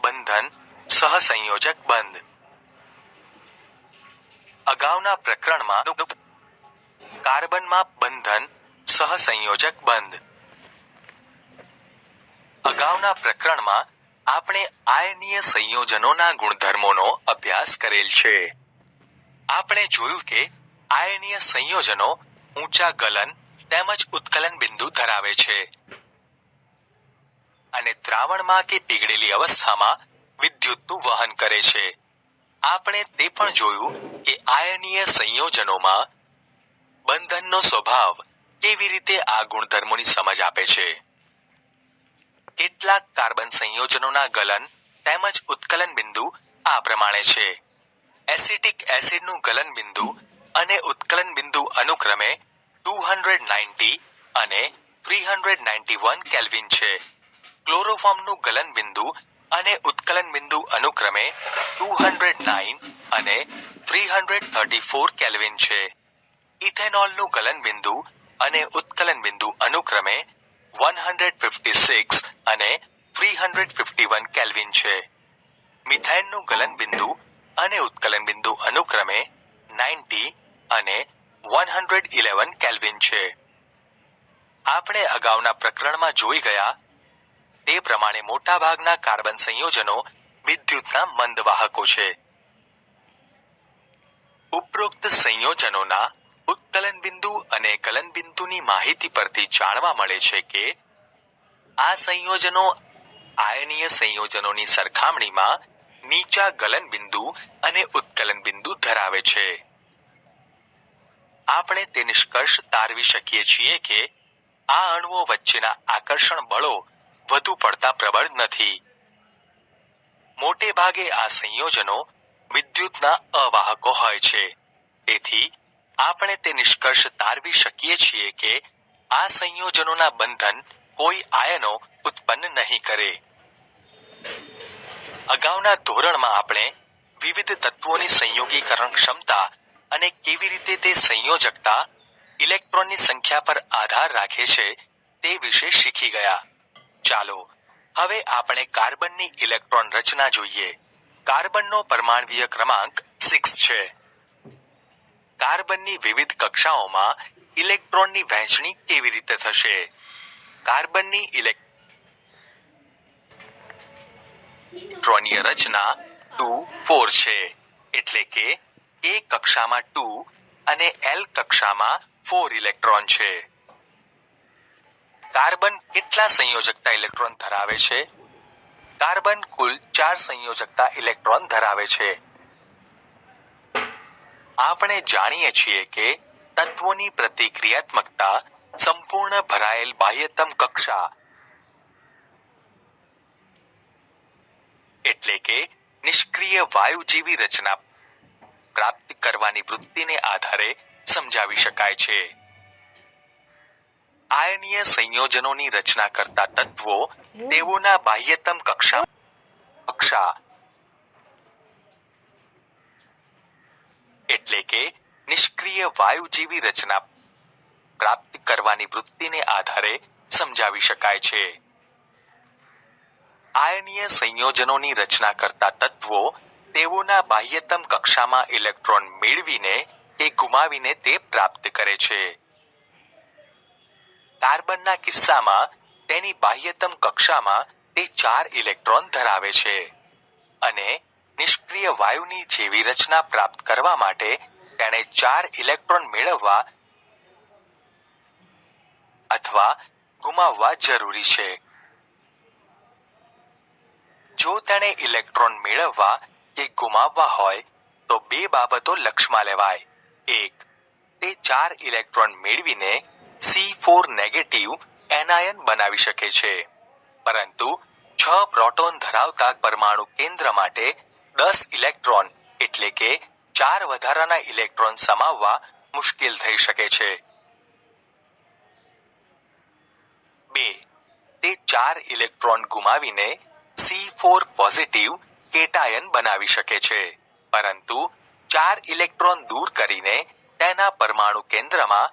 બંધન સહસંયોજક બંધ. અગાઉના પ્રકરણમાં કાર્બનમાં બંધન સહસંયોજક બંધ. અગાઉના પ્રકરણમાં આપણે આયનીય સંયોજનોના ગુણધર્મોનો અભ્યાસ કરેલ છે. આપણે જોયું કે આયનીય સંયોજનો ઊંચા ગલન તેમજ ઉત્કલન બિંદુ ધરાવે છે અને દ્રાવણમાં કે પીગળેલી અવસ્થામાં વિદ્યુતનું વહન કરે છે. આપણે તે પણ જોયું કે આયનીય સંયોજનોમાં બંધનનો સ્વભાવ કેવી રીતે આ ગુણધર્મોની સમજ આપે છે. કેટલાક કાર્બન સંયોજનોના ગલન તેમજ ઉત્કલન બિંદુ આ પ્રમાણે છે. એસિટિક એસિડનું ગલન બિંદુ અને ઉત્કલન બિંદુ અનુક્રમે 290 અને 391 કેલ્વિન છે. ક્લોરોફોર્મનું ગલન બિંદુ અને ઉત્કલન બિંદુ અનુક્રમે 209 અને 334 કેલ્વિન છે. ઇથેનોલનું ગલન બિંદુ અને ઉત્કલન બિંદુ અનુક્રમે 156 અને 351 કેલ્વિન છે. મિથેનનું ગલન બિંદુ અને ઉત્કલન બિંદુ અનુક્રમે 90 અને 111 કેલ્વિન છે. આપણે અગાઉના પ્રકરણમાં જોઈ ગયા તે પ્રમાણે મોટાભાગના કાર્બન સંયોજનો વિદ્યુતના મંદ વાહકો છે. ઉપરોક્ત સંયોજનોના ઉત્કલન બિંદુ અને ગલન બિંદુની માહિતી પરથી જાણવા મળે છે કે આ સંયોજનો આયનીય સંયોજનોની સરખામણીમાં નીચા ગલન બિંદુ અને ઉત્કલન બિંદુ ધરાવે છે. આપણે તે નિષ્કર્ષ તારવી શકીએ છીએ કે આ અણુઓ વચ્ચેના આકર્ષણ બળો વધુ પડતા પ્રબળ નથી. મોટે ભાગે આ સંયોજનો વિદ્યુતના અવાહકો હોય છે. તેથી આપણે તે નિષ્કર્ષ તારવી શકીએ છીએ કે આ સંયોજનોના બંધન કોઈ આયનો ઉત્પન્ન નહીં કરે. અગાઉના ધોરણમાં આપણે વિવિધ તત્વોની સંયોગીકરણ ક્ષમતા અને કેવી રીતે તે સંયોજકતા ઇલેક્ટ્રોનની સંખ્યા પર આધાર રાખે છે તે વિશે શીખી ગયા. ચાલો હવે આપણે કાર્બનની ઇલેક્ટ્રોન રચના જોઈએ. કાર્બનનો પરમાણ્વીય ક્રમાંક 6 છે. કાર્બનની વિવિધ કક્ષાઓમાં ઇલેક્ટ્રોનની વહેંચણી કેવી રીતે થશે? કાર્બનની ઇલેક્ટ્રોનીય રચના 2 4 છે. એટલે કે K કક્ષામાં 2 અને L કક્ષામાં 4 ઇલેક્ટ્રોન છે. કાર્બન કેટલા સંયોજકતા ઇલેક્ટ્રોન ધરાવે છે? કાર્બન કુલ 4 સંયોજકતા ઇલેક્ટ્રોન ધરાવે છે. આપણે જાણીએ છીએ કે તત્વોની પ્રતિક્રિયાત્મકતા સંપૂર્ણ ભરાયેલ બાહ્યતમ કક્ષા એટલે કે નિષ્ક્રિય વાયુ જેવી રચના પ્રાપ્ત કરવાની વૃત્તિને આધારે સમજાવી શકાય છે. આયનીય સંયોજનોની રચના કરતા તત્વો તેઓના બાહ્યતમ કક્ષા એટલે કે નિષ્ક્રિય વાયુ જેવી રચના પ્રાપ્ત કરવાની વૃત્તિને આધારે સમજાવી શકાય છે. આયનીય સંયોજનોની રચના કરતા તત્વો તેઓના બાહ્યતમ કક્ષામાં ઇલેક્ટ્રોન મેળવીને કે ગુમાવીને તે પ્રાપ્ત કરે છે. કાર્બનના કિસ્સામાં તેની બાહ્યતમ કક્ષામાં તે 4 ઇલેક્ટ્રોન ધરાવે છે અને નિષ્ક્રિય વાયુની જેવી રચના પ્રાપ્ત કરવા માટે તેણે 4 ઇલેક્ટ્રોન મેળવવા અથવા ગુમાવવા જરૂરી છે. જો તેણે ઇલેક્ટ્રોન મેળવવા કે ગુમાવવા હોય તો 2 બાબતો લક્ષમાં લેવાય. 1. તે 4 ઇલેક્ટ્રોન મેળવીને C4 નેગેટિવ એનાયન બનાવી શકે છે, પરંતુ 6 પ્રોટોન ધરાવતા પરમાણુ કેન્દ્ર માટે 10 ઇલેક્ટ્રોન એટલે કે 4 વધારાના ઇલેક્ટ્રોન સમાવવા મુશ્કેલ થઈ શકે છે. 2. તે 4 ઇલેક્ટ્રોન ગુમાવીને C4 પોઝિટિવ કેટાયન બનાવી શકે છે, પરંતુ 4 ઇલેક્ટ્રોન દૂર કરીને તેના પરમાણુ કેન્દ્રમાં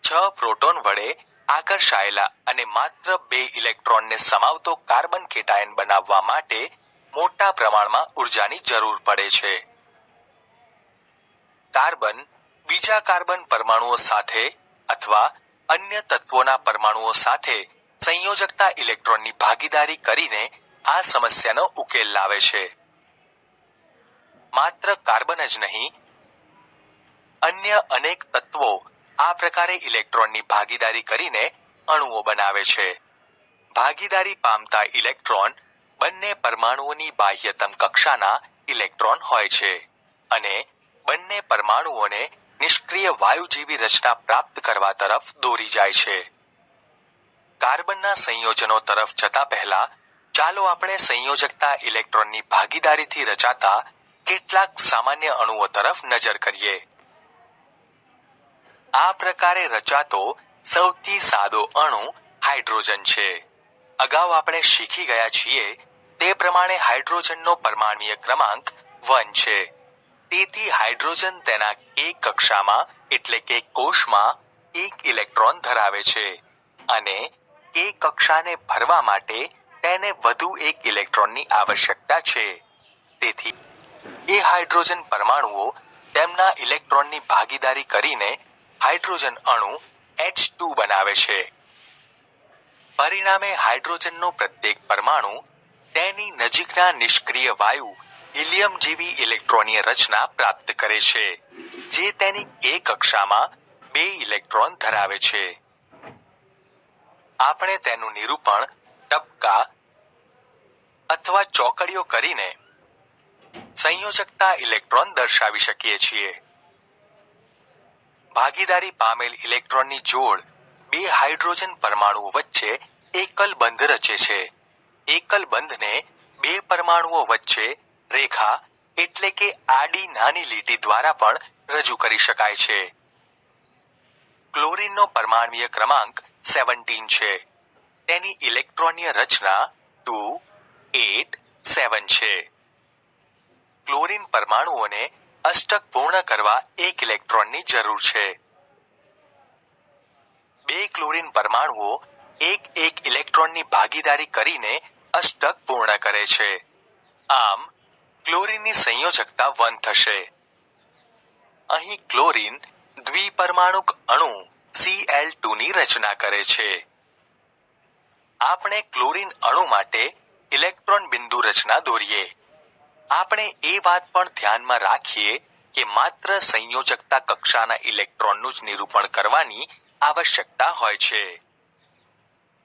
6 પ્રોટોન વડે આકર્ષાયેલા અને માત્ર 2 ઇલેક્ટ્રોનને સમાવતો કાર્બન કેટાયન બનાવવા માટે મોટા પ્રમાણમાં ઉર્જાની જરૂર પડે છે. કાર્બન બીજા કાર્બન પરમાણુઓ સાથે અથવા અન્ય તત્વોના પરમાણુઓ સાથે સંયોજકતા ઇલેક્ટ્રોનની ભાગીદારી કરીને આ સમસ્યાનો ઉકેલ લાવે છે. માત્ર કાર્બન જ નહીં, અન્ય અનેક તત્વો આ પ્રકારે ઇલેક્ટ્રોનની ભાગીદારી કરીને અણુઓ બનાવે છે. ભાગીદારી પામતા ઇલેક્ટ્રોન બંને પરમાણુઓની બાહ્યતમ કક્ષાના ઇલેક્ટ્રોન હોય છે અને બંને પરમાણુઓને નિષ્ક્રિય વાયુ જેવી રચના પ્રાપ્ત કરવા તરફ દોરી જાય છે. કાર્બનના સંયોજનો તરફ જતા પહેલા ચાલો આપણે સંયોજકતા ઇલેક્ટ્રોનની ભાગીદારીથી રચાતા કેટલાક સામાન્ય અણુઓ તરફ નજર કરીએ. આ પ્રકારે રચાતો સૌથી સાદો અણુ હાઇડ્રોજન છે. અગાઉ આપણે શીખી ગયા છીએ તે પ્રમાણે હાઇડ્રોજનનો પરમાણ્વીય ક્રમાંક 1 છે. તેથી હાઇડ્રોજન તેના K કક્ષામાં એટલે કે કોષમાં એક ઇલેક્ટ્રોન ધરાવે છે અને K કક્ષાને ભરવા માટે તેને વધુ એક ઇલેક્ટ્રોનની આવશ્યકતા છે. તેથી એ હાઇડ્રોજન પરમાણુઓ તેમના ઇલેક્ટ્રોનની ભાગીદારી કરીને હાઇડ્રોજન અણુ H2 બનાવે છે. પરિણામે હાઇડ્રોજનનો પ્રત્યેક પરમાણુ તેની નજીકના નિષ્ક્રિય વાયુ હિલિયમ જેવી ઇલેક્ટ્રોનીય રચના પ્રાપ્ત કરે છે, જે તેની K કક્ષામાં 2 ઇલેક્ટ્રોન ધરાવે છે. આપણે તેનું નિરૂપણ ટપકા અથવા ચોકડીઓ કરીને સંયોજકતા ઇલેક્ટ્રોન દર્શાવી શકીએ છીએ. ભાગીદારી પામેલ ઇલેક્ટ્રોનની જોડ 2 હાઇડ્રોજન પરમાણુઓ વચ્ચે એકલ બંધ રચે છે. એકલ બંધને 2 પરમાણુઓ વચ્ચે રેખા એટલે કે આડી નાની લીટી દ્વારા પણ રજૂ કરી શકાય છે. ક્લોરીનનો પરમાણ્વીય ક્રમાંક 17 છે. તેની ઇલેક્ટ્રોનીય રચના 2, 8, 7 છે. ક્લોરીન પરમાણુઓને અષ્ટક પૂર્ણ કરવા એક ઇલેક્ટ્રોનની જરૂર છે. 2 ક્લોરીન પરમાણુઓ એક ઇલેક્ટ્રોનની ભાગીદારી કરીને અષ્ટક પૂર્ણ કરે છે. આમ ક્લોરીનની સંયોજકતા 1 થશે. અહીં ક્લોરીન દ્વિપરમાણુક અણુ Cl2 ની રચના કરે છે. આપણે ક્લોરીન અણુ માટે ઇલેક્ટ્રોન બિંદુ રચના દોરીએ. આપણે એ વાત પણ ધ્યાનમાં રાખીએ કે માત્ર સંયોજકતા કક્ષાના ઇલેક્ટ્રોનનું જ નિરૂપણ કરવાની આવશ્યકતા હોય છે.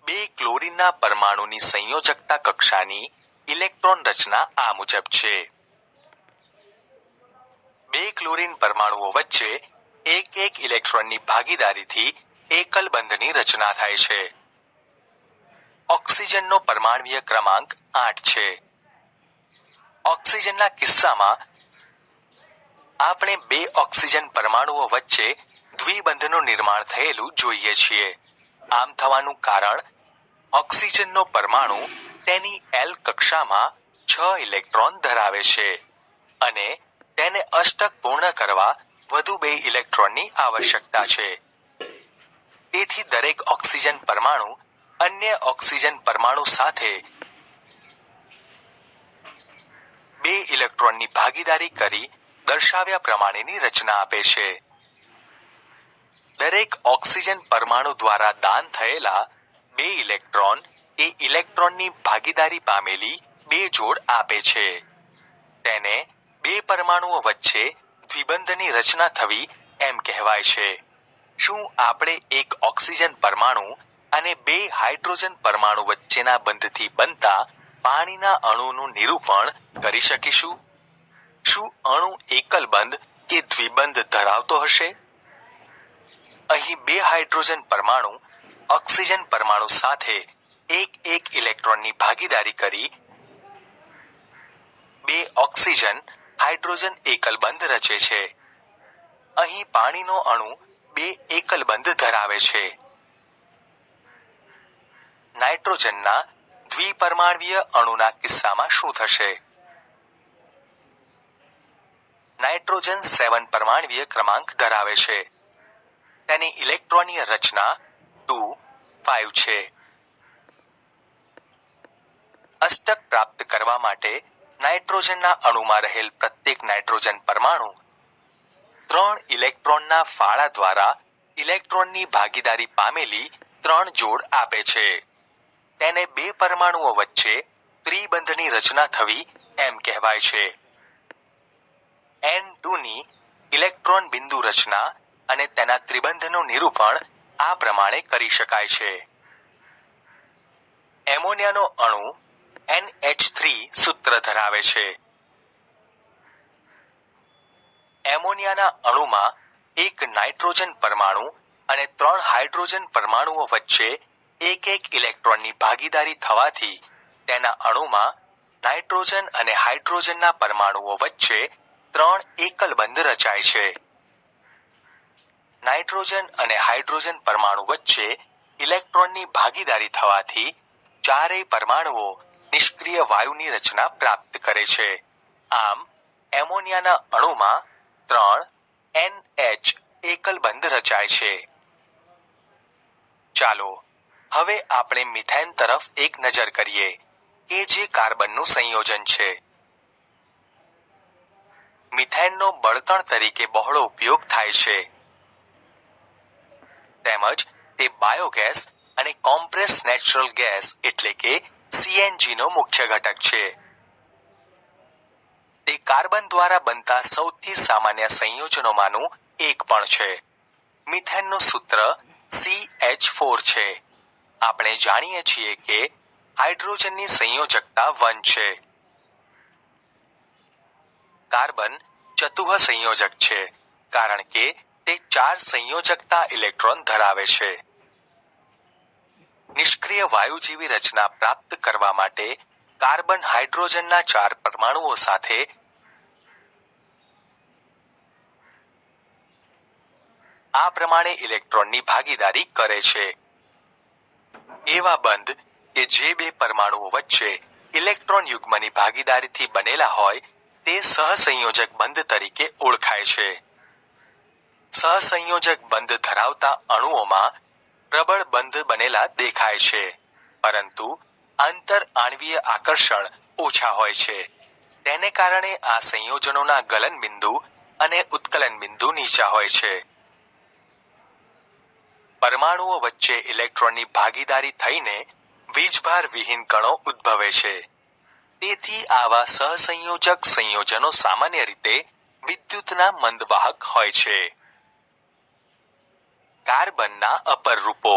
2 ક્લોરીનના પરમાણુની સંયોજકતા કક્ષાની ઇલેક્ટ્રોન રચના આ મુજબ છે. 2 ક્લોરીન પરમાણુઓ વચ્ચે એક ઇલેક્ટ્રોનની ભાગીદારીથી એકલ બંધની રચના થાય છે. ઓક્સિજનનો પરમાણ્વીય ક્રમાંક 8 છે. ઓક્સિજનના કિસ્સામાં આપણે 2 ઓક્સિજન પરમાણુઓ વચ્ચે દ્વિબંધનું નિર્માણ થયેલું જોઈએ છીએ. આમ થવાનું કારણ ઓક્સિજનનો પરમાણુ તેની L કક્ષામાં 6 ઇલેક્ટ્રોન ધરાવે છે અને તેને અષ્ટક પૂર્ણ કરવા વધુ 2 ઇલેક્ટ્રોનની આવશ્યકતા છે. તેથી દરેક ઓક્સિજન પરમાણુ અન્ય ઓક્સિજન પરમાણુ સાથે 2 ઇલેક્ટ્રોનની ભાગીદારી કરી દર્શાવ્યા પ્રમાણેની રચના આપે છે. દરેક ઓક્સિજન પરમાણુ દ્વારા દાન થયેલા 2 ઇલેક્ટ્રોન એ ઇલેક્ટ્રોનની ભાગીદારી પામેલી 2 જોડ આપે છે. તેને 2 પરમાણુઓ વચ્ચે દ્વિબંધની રચના થવી એમ કહેવાય છે. શું આપણે એક ઓક્સિજન પરમાણુ અને 2 હાઇડ્રોજન પરમાણુ વચ્ચેના બંધથી બનતા પાણીના અણુનું નિરૂપણ કરી શકીશું? શું અણુ એકલ બંધ કે દ્વિબંધ ધરાવતો હશે? અહીં 2 હાઇડ્રોજન પરમાણુ ઓક્સિજન પરમાણુ સાથે એક ઇલેક્ટ્રોનની ભાગીદારી કરી 2 ઓક્સિજન હાઇડ્રોજન એકલ બંધ રચે છે. અહીં પાણીનો અણુ 2 એકલ બંધ ધરાવે છે. નાઇટ્રોજનના દ્વિપરમાણ્વીય અણુના કિસ્સામાં શું થશે? નાઇટ્રોજન 7 પરમાણ્વીય ક્રમાંક ધરાવે છે. તેની ઇલેક્ટ્રોનીય રચના 2, 5 છે. અષ્ટક પ્રાપ્ત કરવા માટે નાઇટ્રોજનના અણુમાં રહેલ પ્રત્યેક નાઇટ્રોજન પરમાણુ 3 ઇલેક્ટ્રોનના ફાળા દ્વારા ઇલેક્ટ્રોનની ભાગીદારી પામેલી 3 જોડ આપે છે. તેને બે પરમાણુઓ વચ્ચે ત્રિબંધની રચના થવી એમ કહેવાય છે. N2 ની ઇલેક્ટ્રોન બિંદુ રચના અને તેના ત્રિબંધનું નિરૂપણ આ પ્રમાણે કરી શકાય છે. એમોનિયાનો અણુ NH3 સૂત્ર ધરાવે છે. એમોનિયાના અણુમાં એક નાઇટ્રોજન પરમાણુ અને 3 હાઇડ્રોજન પરમાણુઓ વચ્ચે એક ઇલેક્ટ્રોનની ભાગીદારી થવાથી તેના અણુમાં નાઇટ્રોજન અને હાઇડ્રોજનના પરમાણુઓ વચ્ચે 3 એકલ બંધ રચાય છે. નાઇટ્રોજન અને હાઇડ્રોજન પરમાણુ વચ્ચે ઇલેક્ટ્રોનની ભાગીદારી થવાથી ચારેય પરમાણુઓ નિષ્ક્રિય વાયુની રચના પ્રાપ્ત કરે છે. આમ એમોનિયાના અણુમાં 3 NH એકલ બંધ રચાય છે. ચાલો હવે આપણે મિથેન તરફ એક નજર કરીએ કે જે કાર્બનનું સંયોજન છે. મિથેનનો બળતણ તરીકે બહોળો ઉપયોગ થાય છે. તેમજ તે બાયોગેસ અને કોમ્પ્રેસ નેચરલ ગેસ એટલે કે CNG નો મુખ્ય ઘટક છે. તે કાર્બન દ્વારા બનતા સૌથી સામાન્ય સંયોજનોમાંનું એક પણ છે. મિથેનનું સૂત્ર CH4 છે. આપણે જાણીએ છીએ કે હાઇડ્રોજનની સંયોજકતા 1 છે. કાર્બન ચતુઃ સંયોજક છે કારણ કે તે 4 સંયોજકતા ઇલેક્ટ્રોન ધરાવે છે. નિષ્ક્રિય વાયુ જેવી રચના પ્રાપ્ત કરવા માટે કાર્બન હાઇડ્રોજનના 4 પરમાણુઓ સાથે આ પ્રમાણે ઇલેક્ટ્રોનની ભાગીદારી કરે છે. એવા બંધ કે જે બે પરમાણુઓ વચ્ચે ઇલેક્ટ્રોન યુગ્મની ભાગીદારીથી બનેલા હોય તે સહસંયોજક બંધ તરીકે ઓળખાય છે. સહસંયોજક બંધ ધરાવતા અણુઓમાં પ્રબળ બંધ બનેલા દેખાય છે પરંતુ આંતર આણ્વીય આકર્ષણ ઓછા હોય છે. તેને કારણે આ સંયોજનોના ગલન બિંદુ અને ઉત્કલન બિંદુ નીચા હોય છે. પરમાણુઓ વચ્ચે ઇલેક્ટ્રોનની ભાગીદારી થઈને વીજભાર વિહીન કણો ઉદ્ભવે છે. તેથી આવા સહસંયોજક સંયોજનો સામાન્ય રીતે વિદ્યુતના મંદવાહક હોય છે. કાર્બનના અપર રૂપો.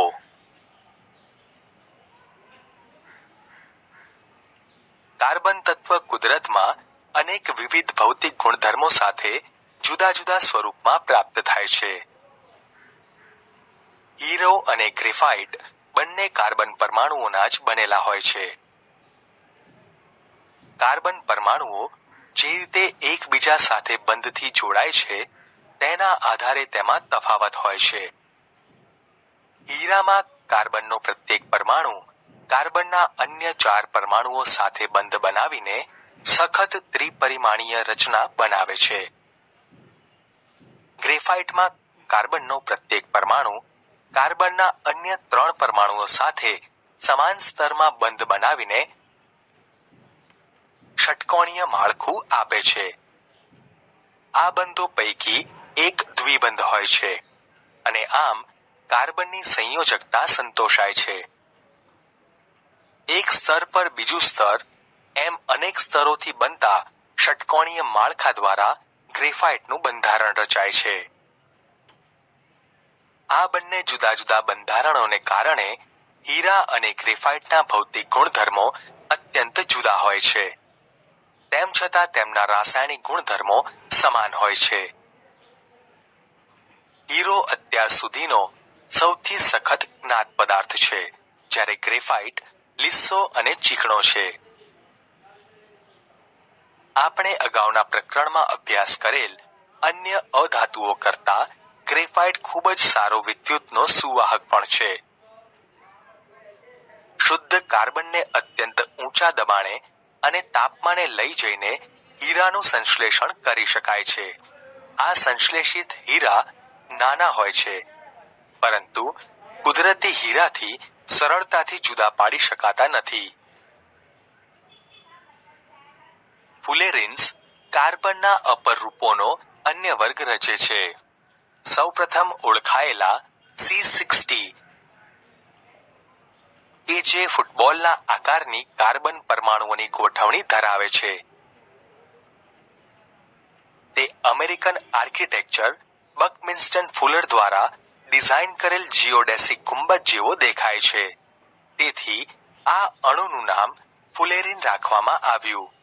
કાર્બન તત્વ કુદરતમાં અનેક વિવિધ ભૌતિક ગુણધર્મો સાથે જુદા જુદા સ્વરૂપમાં પ્રાપ્ત થાય છે. હીરો અને ગ્રેફાઇટ બંને કાર્બન પરમાણુઓના જ બનેલા હોય છે. કાર્બન પરમાણુઓ જે રીતે એકબીજા સાથે બંધથી જોડાય છે તેના આધારે તેમાં તફાવત હોય છે. હીરામાં કાર્બનનો પ્રત્યેક પરમાણુ કાર્બનના અન્ય 4 પરમાણુઓ સાથે બંધ બનાવીને સખત ત્રિપરિમાણીય રચના બનાવે છે. ગ્રેફાઇટમાં કાર્બનનો પ્રત્યેક પરમાણુ કાર્બનના અન્ય 3 પરમાણુઓ સાથે સમાન સ્તરમાં બંધ બનાવીને ષટકોણીય માળખું આપે છે. આ બંધો પૈકી એક દ્વિબંધ હોય છે અને આમ કાર્બનની સંયોજકતા સંતોષાય છે. એક સ્તર પર બીજું સ્તર એમ અનેક સ્તરોથી બનતા ષટકોણીય માળખા દ્વારા ગ્રેફાઇટનું બંધારણ રચાય છે. આ બંને જુદા જુદા બંધારણોને કારણે હીરા અને ગ્રેફાઇટના ભૌતિક ગુણધર્મો અત્યંત જુદા હોય છે. તેમ છતાં તેમના રાસાયણિક ગુણધર્મો સમાન હોય છે. હીરો અત્યાર સુધીનો સૌથી સખત જ્ઞાત પદાર્થ છે જ્યારે ગ્રેફાઇટ લીસો અને ચીકણો છે. આપણે અગાઉના પ્રકરણમાં અભ્યાસ કરેલ અન્ય અધાતુઓ કરતા ગ્રેફાઇટ ખૂબ જ સારો વિદ્યુતનો સુવાહક પણ છે. શુદ્ધ કાર્બનને અત્યંત ઊંચા દબાણે અને તાપમાને લઈ જઈને હીરાનું સંશ્લેષણ કરી શકાય છે. આ સંશ્લેષિત હીરા નાના હોય છે પરંતુ કુદરતી હીરાથી સરળતાથી જુદા પાડી શકાતા નથી. ફુલેરિન્સ કાર્બનના અપર રૂપોનો અન્ય વર્ગ રચે છે. સૌપ્રથમ ઓળખાયેલા C60 કે જે ફૂટબોલના આકારની કાર્બન પરમાણુઓની ગોઠવણી ધરાવે છે. તે અમેરિકન આર્કિટેક્ચર બકમિન્સ્ટન ફુલર દ્વારા ડિઝાઇન કરેલ જીઓડેસિક ગુંબજ જેવો દેખાય છે. તેથી આ અણુનું નામ ફુલેરિન રાખવામાં આવ્યું.